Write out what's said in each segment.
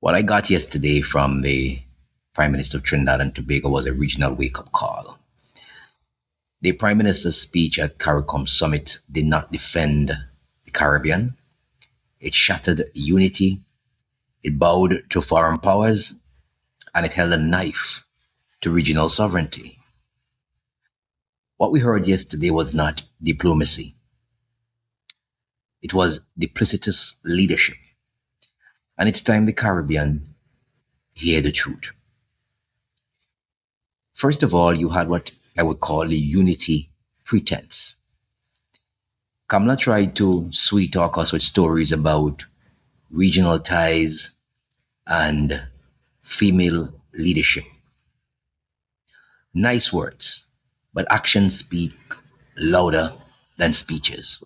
What I got yesterday from the Prime Minister of Trinidad and Tobago was a regional wake up call. The Prime Minister's speech at CARICOM summit did not defend the Caribbean. It shattered unity, it bowed to foreign powers, and it held a knife to regional sovereignty. What we heard yesterday was not diplomacy, it was duplicitous leadership. And it's time the Caribbean hear the truth. First of all, you had what I would call the unity pretense. KAMLA tried to sweet talk us with stories about regional ties and female leadership. Nice words, but actions speak louder than speeches.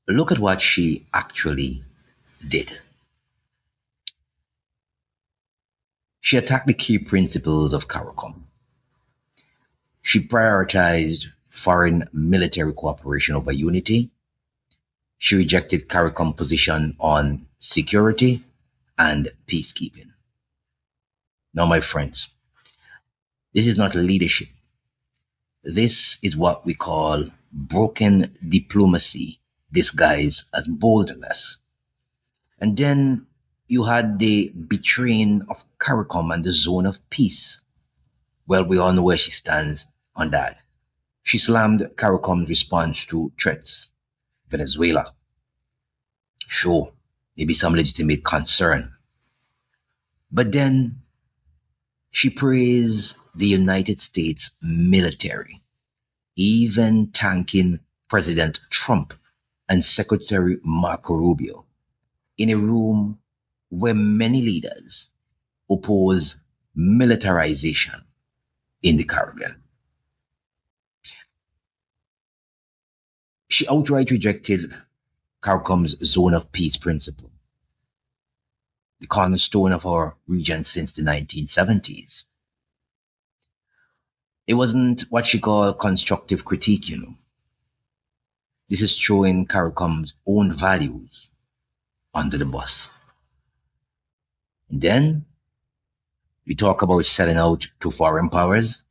Look at what she actually did. She attacked the key principles of CARICOM. She prioritized foreign military cooperation over unity. She rejected CARICOM position on security and peacekeeping. Now, my friends, this is not leadership. This is what we call broken diplomacy disguised as boldness. And then you had the betraying of CARICOM and the zone of peace. Well, we all know where she stands on that. She slammed CARICOM's response to threats. Venezuela. Sure, maybe some legitimate concern. But then she praised the United States military, even thanking President Trump and Secretary Marco Rubio in a room where many leaders oppose militarization in the Caribbean. She outright rejected CARICOM's zone of peace principle, the cornerstone of our region since the 1970s. It wasn't what she called constructive critique. This is throwing CARICOM's own values under the bus. And then we talk about selling out to foreign powers.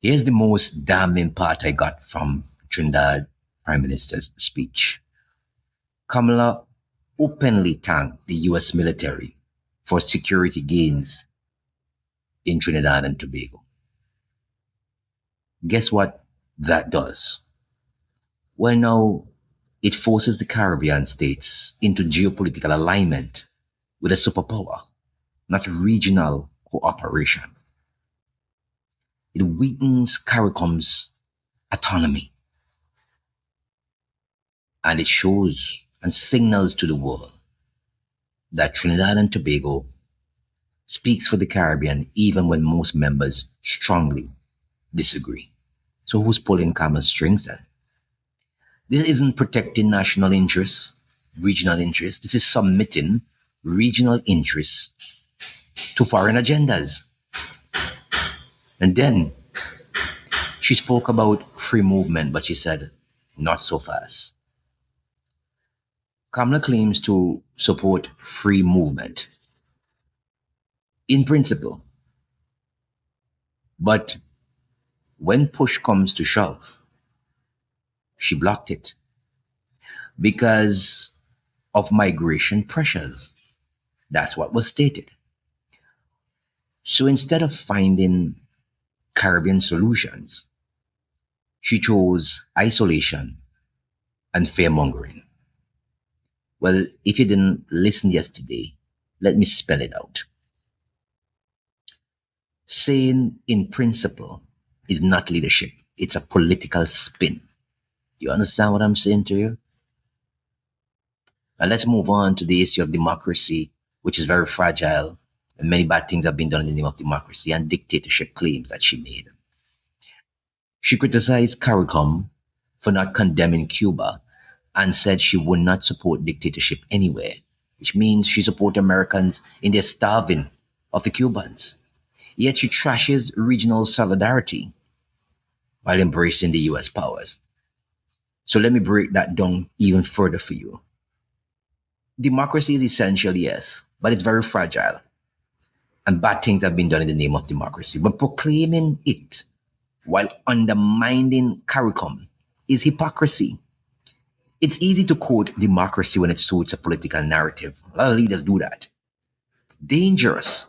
Here's the most damning part I got from Trinidad Prime Minister's speech. KAMLA openly thanked the US military for security gains in Trinidad and Tobago. Guess what that does? Well, now it forces the Caribbean states into geopolitical alignment with a superpower, not regional cooperation. It weakens CARICOM's autonomy. And it shows and signals to the world that Trinidad and Tobago speaks for the Caribbean even when most members strongly disagree. So who's pulling KAMLA's strings then? This isn't protecting national interests, regional interests. This is submitting regional interests to foreign agendas. And then she spoke about free movement, but she said, not so fast. KAMLA claims to support free movement in principle. But when push comes to shove, she blocked it because of migration pressures. That's what was stated. So instead of finding Caribbean solutions, she chose isolation and fear-mongering. Well, if you didn't listen yesterday, let me spell it out. Saying in principle is not leadership. It's a political spin. You understand what I'm saying to you? Now let's move on to the issue of democracy, which is very fragile, and many bad things have been done in the name of democracy and dictatorship claims that she made. She criticized CARICOM for not condemning Cuba and said she would not support dictatorship anywhere, which means she supports Americans in their starving of the Cubans. Yet she trashes regional solidarity while embracing the US powers. So let me break that down even further for you. Democracy is essential, yes, but it's very fragile. And bad things have been done in the name of democracy. But proclaiming it while undermining CARICOM is hypocrisy. It's easy to quote democracy when it suits a political narrative. A lot of leaders do that. Dangerous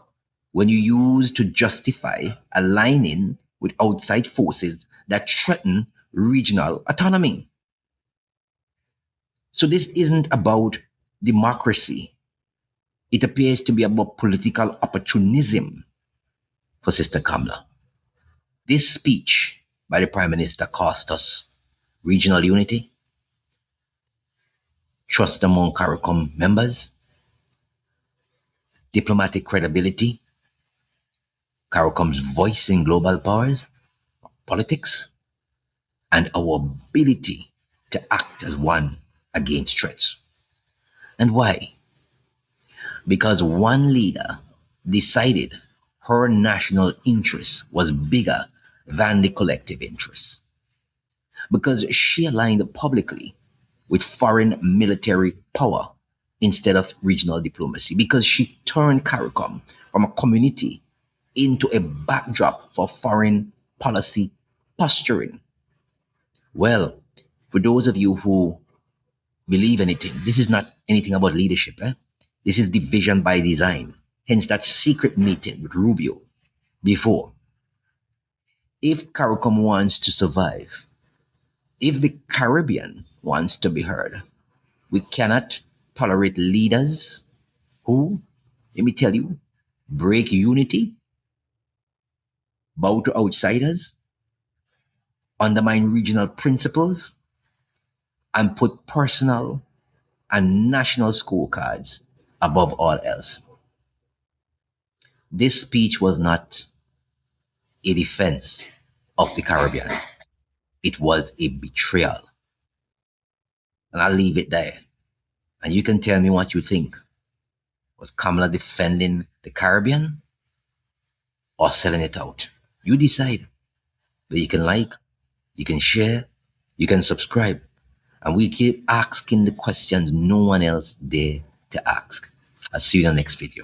when you use to justify aligning with outside forces that threaten regional autonomy. So this isn't about democracy. It appears to be about political opportunism for Sister Kamla. This speech by the Prime Minister cost us regional unity, trust among CARICOM members, diplomatic credibility, CARICOM's voice in global powers, politics, and our ability to act as one against threats. And why? Because one leader decided her national interest was bigger than the collective interest. Because she aligned publicly with foreign military power instead of regional diplomacy. Because she turned CARICOM from a community into a backdrop for foreign policy posturing. Well, for those of you who believe anything, this is not anything about leadership. This is division by design. Hence that secret meeting with Rubio before. If CARICOM wants to survive, if the Caribbean wants to be heard, we cannot tolerate leaders who, let me tell you, break unity, bow to outsiders, undermine regional principles, and put personal and national scorecards above all else. This speech was not a defense of the Caribbean. It was a betrayal. And I'll leave it there. And you can tell me what you think. Was Kamala defending the Caribbean or selling it out? You decide. But you can like, you can share, you can subscribe. And we keep asking the questions no one else dare to ask. I'll see you in the next video.